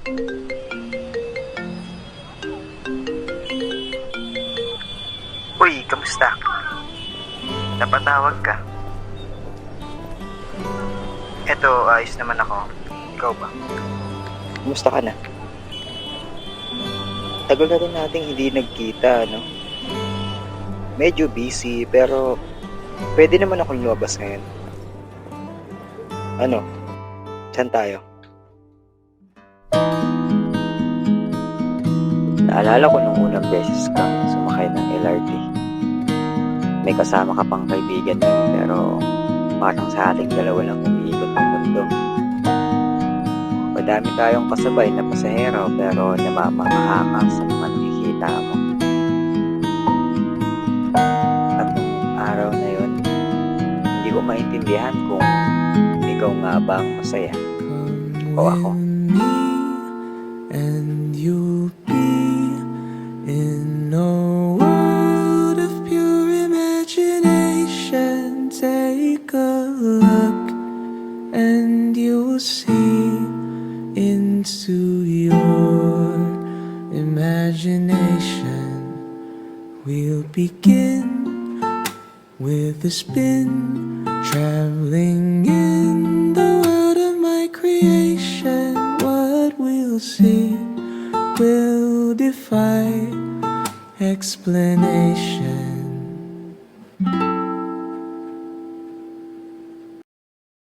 Uy, kamusta? Napatawag ka. Eto, ayos naman ako. Ikaw ba? Kumusta ka na? Tagal na rin nating hindi nagkita, no? Medyo busy, pero pwede naman akong lumabas ngayon. Ano? Saan tayo? Naalala ko nung unang beses kang sumakay ng LRT. May kasama ka pang kaibigan nun, pero parang sa ating dalawa lang umiikot ang mundo. Madami tayong kasabay na pasahero, pero namamaha ka sa mga nakikita mo. At nung araw na yun, hindi ko maintindihan kung ikaw nga ba ang masaya o ako. And you'll be in a world of pure imagination. Take a look and you'll see into your imagination. We'll begin with a spin, traveling in the world of my creation. What we'll see will defy explanation.